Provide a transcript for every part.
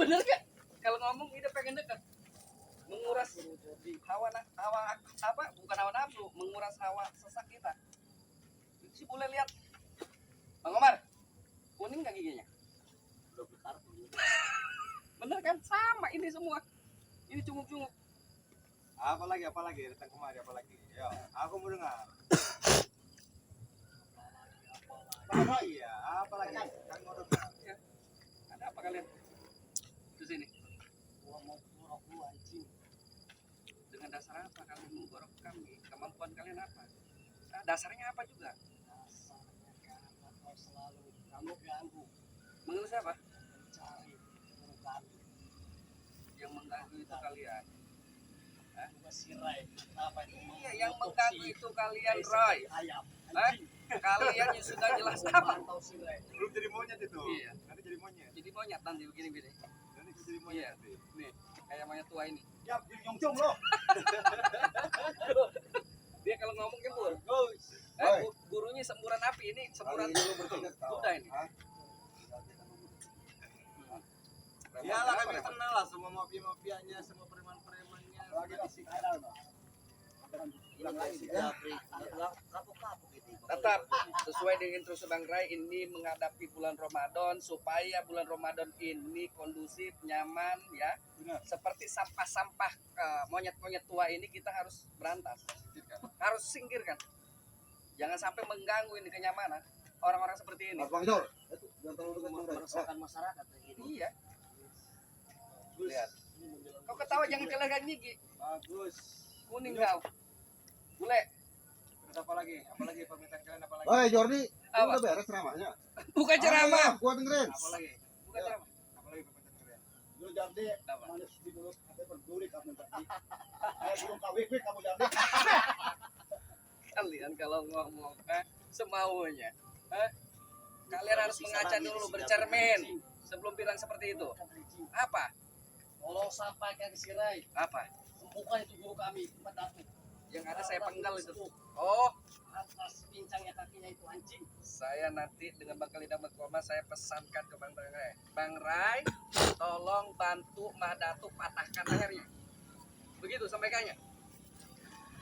Bener kan? Kalau ngomong kita pengen dekat. Menguras hawa apa? Bukan hawa nafsu, menguras hawa sesak kita. Si boleh lihat. Bang Omar, kuning nggak giginya? Bener kan? Sama ini semua. Ini cunguk-cunguk. Apalagi datang kemari apalagi. Ya, aku mau dengar. Apa iya? Apalagi kan mau dengar. Ya. Ada apa kalian? Di sini. Dengan dasar apa kalian menggorok kami? Kemampuan kalian apa? Nah, dasarnya apa juga? Selalu kamu ganggu Menurut siapa? mencari kami Yang mengganggu itu kalian. sirai apa itu Iya, yang mengganggu itu kalian, Roy. ayam Hah? Kalian yang sudah jelas apa? atau sirai Belum jadi monyet itu. Iya. Nanti jadi monyet. Jadi monyet nanti begini-begini. Nanti jadi monyet. Iya. Nih, kayak monyet tua ini. Ya, jadi nyongcong loh. Dia kalau ngomong gembur. Guys. Gurunya semburan api, ini semburan kuda ini. Iyalah kami kenal lah semua mafia-mafianya, semua preman-premannya. lagi kasih Tetap sesuai dengan instruksi Bang Rai, ini menghadapi bulan Ramadan supaya bulan Ramadan ini kondusif, nyaman ya. Benar. Seperti sampah-sampah monyet-monyet tua ini kita harus berantas, harus singkirkan. Jangan sampai mengganggu ini kenyamanan orang-orang seperti ini. Bang Jor, itu jangan terlalu dekat Bang Rai. meresahkan masyarakat begini. Iya. Lihat. Kau ketawa jangan kelihatan gigi. Bagus. Kuning kau. Bule. Terus apa lagi? Apalagi permintaan kalian apa lagi? Oi Jordi, Apa? udah beres ceramahnya? Bukan ceramah. Ayo, gua dengerin. Apa lagi? Bukan ceramah. Apa lagi permintaan kalian? Lu Jordi Apa? manis di mulut ada berduri kamu tadi belum kawin kamu Jordi Kalian kalau ngomong semaunya. Kalian harus mengaca dulu, bercermin sebelum bilang seperti itu. Apa? tolong sampaikan ke sirai Apa? sembuhkan itu guru kami tempat aku Yang ada saya penggal itu. Oh, atas pincangnya kakinya itu anjing saya nanti dengan Bang Kalida Berkoma saya pesankan ke Bang Rai. Bang Rai, tolong bantu Mbah Datu patahkan lehernya. Begitu sampaikannya.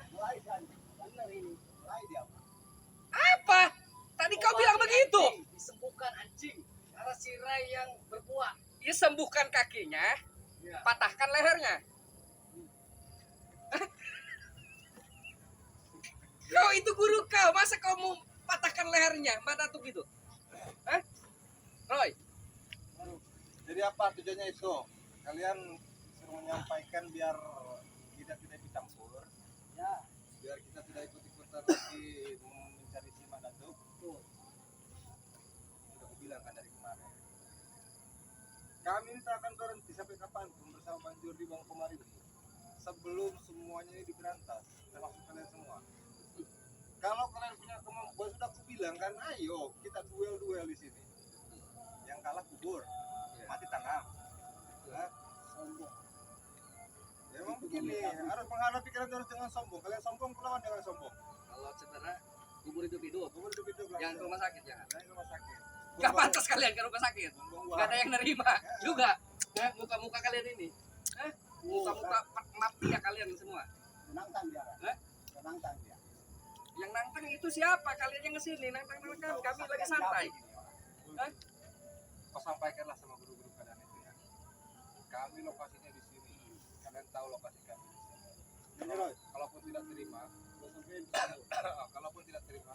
mulai dan benar ini mulai dia Apa? Tadi kau bilang begitu. disembuhkan anjing karena sirai yang berbuah Ya sembuhkan kakinya, ya. patahkan lehernya. Kau itu guru kau, masa kau mau patahkan lehernya, Mbak Datu gitu? Hah? Roy, Jadi apa tujuannya itu? Kalian suruh menyampaikan biar kita tidak ikut campur, ya biar kita tidak ikut-ikutan lagi mencari si Datuk. tuh Sudah aku bilang kan dari kemarin. Kami ini tak akan berhenti sampai kapanpun bersama Bang Jordi Bang Komari sebelum semuanya ini diberantas, termasuk kalian semua. Kalau kalian punya kemampuan sudah aku bilang kan, ayo kita duel di sini. Yang kalah kubur, mati tanam. Nah, sombong ya emang begini, harus menghadapi kalian harus dengan sombong. Kalian sombong, lawan dengan sombong. kalau cedera kubur hidup-hidup. Kubur hidup Jangan ke rumah sakit, jangan. Jangan ke rumah sakit. Gak pantas kalian ke rumah sakit. Buang-buang Gak ada uang. yang nerima juga. Muka-muka kalian ini. Muka-muka mafia kalian semua. menantang dia Hah? menantang dia Yang nantang itu siapa? Kalian yang kesini nantang kami lagi santai. Hah? Kau sampaikanlah sama guru-guru kalian itu ya. Kami lokasinya di sini. Kalian tahu lokasi kami di sini. ini Roy Kalaupun tidak terima, gua sampein kalaupun tidak terima,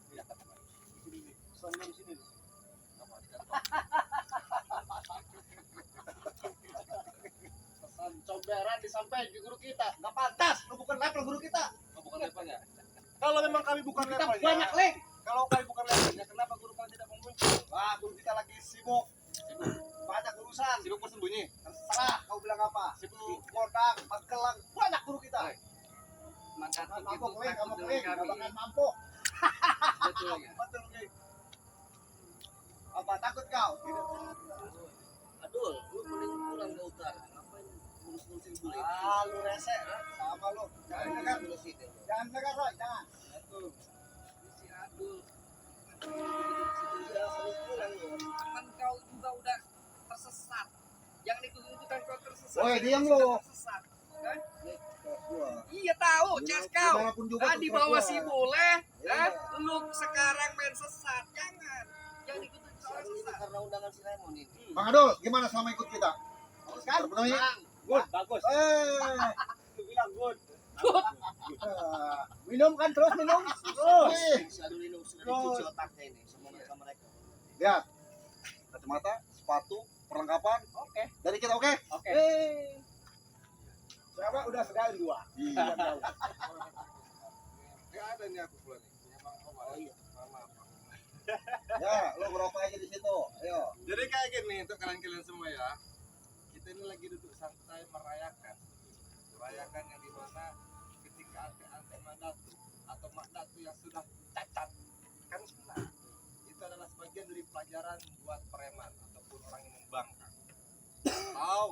lihat apa lagi. di sini nih pesannya di sini nih Apa di kantong? pesan comberan disampaikan di guru kita nggak pantas lu bukan level guru kita Oh, bukan levelnya. Kalau memang kami bukan kita levelnya, banyak link kalau kami bukan levelnya, kenapa guru kalian tidak muncul? wah guru kita lagi sibuk banyak urusan Sibuk bersembunyi. terserah kau bilang apa Sibuk. kodang magelang banyak guru kita Maka itu mampu link takut kamu dengan link nggak kami. bakal mampu Betul ya. betul link apa takut kau tidak Aduh, lu mending pulang ke utara. Ngapain ngurus-ngurusin bule? ah lu rese sama lu jangan dengar jangan dengar Roy jangan Betul. Si Adul. Teman kau juga udah tersesat. Woi, diam lu. Sesat, kan? Gua. Iya tahu, cas kau. Dimanapun juga Ah, di terserah bawah gua. si boleh, Iya. lu sekarang main sesat, jangan ikutin orang Ini sesat. karena undangan si Raymond ini. Bang Adul, gimana selama ikut kita? Bagus kan? Terpenuhi? Good, bagus. Eh, Bilang good. minum kan terus minum. Terus. Si Adul ini sudah dicuci otaknya ini sama mereka. Lihat. Kacamata, sepatu, perlengkapan. Oke. Dari kita oke? Oke. Siapa udah sekali 2. Iya, jauh. Nggak ada nih aku pulang nih. Punya Bang Omar. Oh iya. Mama. Ya, lo ngerokok aja di situ. Ayo. Jadi kayak gini untuk kalian semua ya. Kita ini lagi duduk santai merayakan. Merayakan yang dimana ketika ante Mak Datu atau Mak Datu yang sudah cacat kan sunat. Itu adalah sebagian dari pelajaran buat preman ataupun orang yang membangkang. Tahu?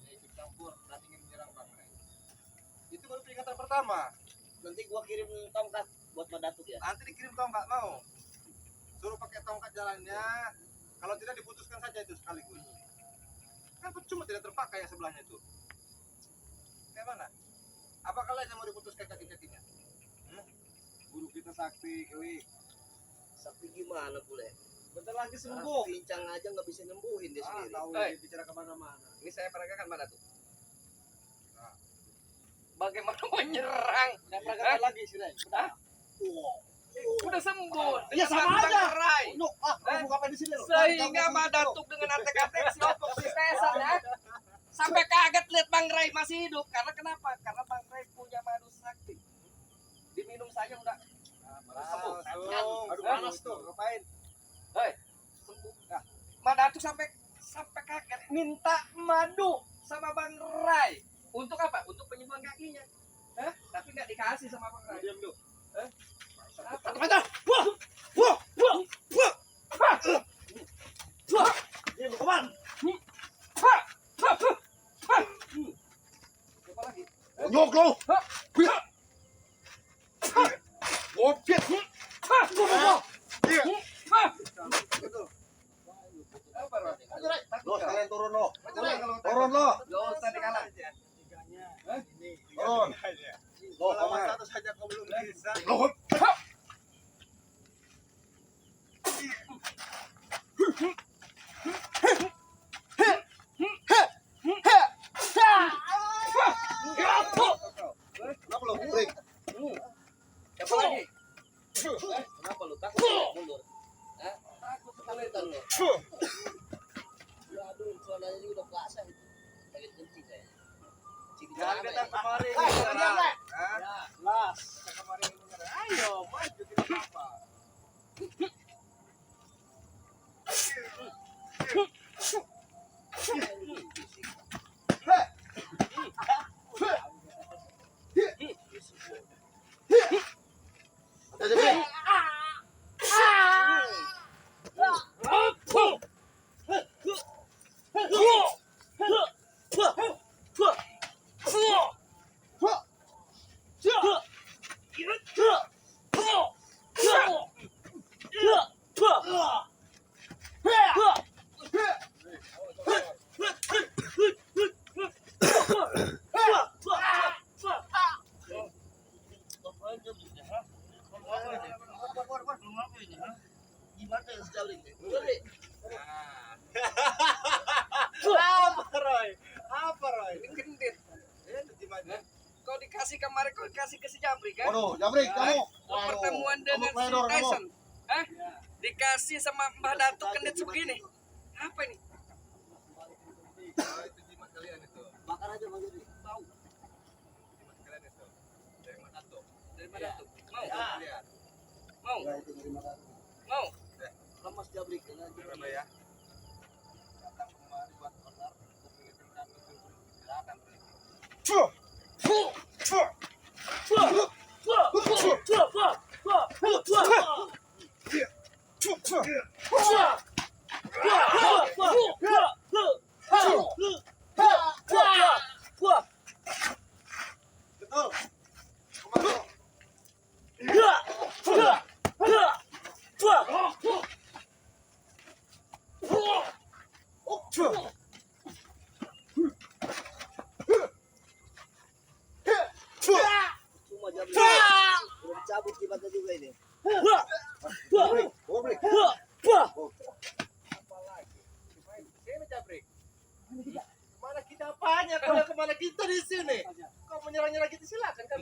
Dia ikut campur dan ingin menyerang Bang Ray. Itu baru peringatan pertama. Nanti gua kirim tongkat buat Madatuk ya. Nanti dikirim tongkat mau. Suruh pakai tongkat jalannya. Kalau tidak diputuskan saja itu sekaligus. Kan cuma tidak terpakai yang sebelahnya itu. Kayak mana? Apa kalian yang mau diputuskan kaki-kakinya? Guru kita sakti, Keli. Sakti gimana boleh? Bentar lagi Pincang aja nggak bisa nyembuhin dia sendiri. Tahu Hey. dia bicara kemana-mana. Ini saya peragakan mana tuh? Nah. Bagaimana menyerang? Saya peragakan lagi sih, Ray. Udah sembuh. Ya, sama aja. Rai. Nuk, kamu ngapain di sini lo? Sehingga Madatuk dengan antek-antek si Opok si Stesan ya. Sampai kaget lihat Bang Rai masih hidup. Karena kenapa? Karena Bang Rai punya madu sakti. Diminum saja udah sembuh. Aduh panas tuh, ngapain? Hei, sembuh. Nah, Madatuk sampai kaget minta madu sama Bang Rai. Untuk apa? Untuk penyembuhan kakinya. Tapi nggak dikasih sama Bang Rai. Diam dulu. Apa? Siapa lagi? Nyok lo. Oke. Apa, Rai? Lo sekalian turun lo. Turun. Turun lo. Gak usah dikalah. Turun. Lo, Kalau Omar. satu saja kau belum bisa. Lo. Kenapa lo? Break. Siapa lagi? Kenapa lu takut mundur? Takut sekali Bentar tuh. lo. Ya aduh, suaranya ini udah puasa itu. Pengen kencing saya. Kencing di Jangan celana datang ya. kemari Hey, menyerang. jangan, Ray. Hah? Ya. Las. Datang kemari menyerang. Ayo, maju tidak apa-apa. Ada break. Gimana yang sejauh ini? Udah deh. Apa Roy? Apa Roy? Ini gendit. Gimana? Kau dikasih kemarin, kau dikasih ke si Jamri kan? Waduh, Jamrik kamu. Pertemuan Kamu dengan si pledor, kamu. Tyson. Hah? Dikasih sama Mbah Datuk kendit sebegini. Apa ini? Oh, itu jimat kalian itu. Bakar aja Bang Jody. Bau Jimat kalian itu. Dari mana tuh? dari Mbah Datuk. Mau? Lihat. Mau? Ya, itu terima kasih. Mau? Lemas jabrik kan aja. Berapa ya? Datang kemari buat onar untuk mengirimkan betul-betul gerakan mereka. Betul. Komando. gimana kita di sini? Kau menyerang-nyerang kita silakan kan.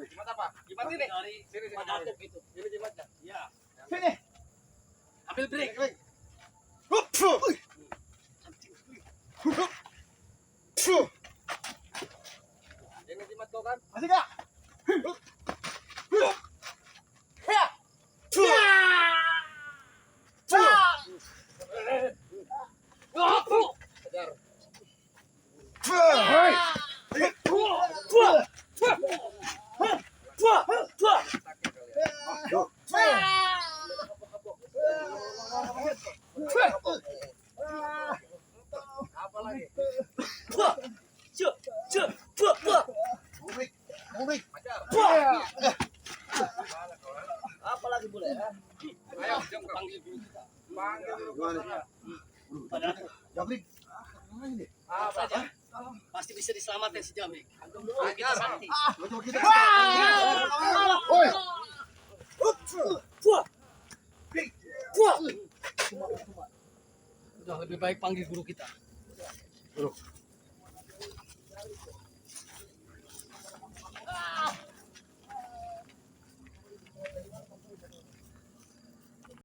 Jimat apa? Jimat ini. Sini sini. Ini jimatnya. Ya. Sini. Ambil break. Ini jimat kau kan? Masih gak? Apa lagi? Apa lagi boleh ya? Ayo, jom kau. Panggil dulu kita. Panggil dulu. Jabrik. Apa aja? Pasti bisa diselamatkan si Jamik. Ajar. Sakti. Coba kita. Oi. Udah lebih baik panggil guru kita.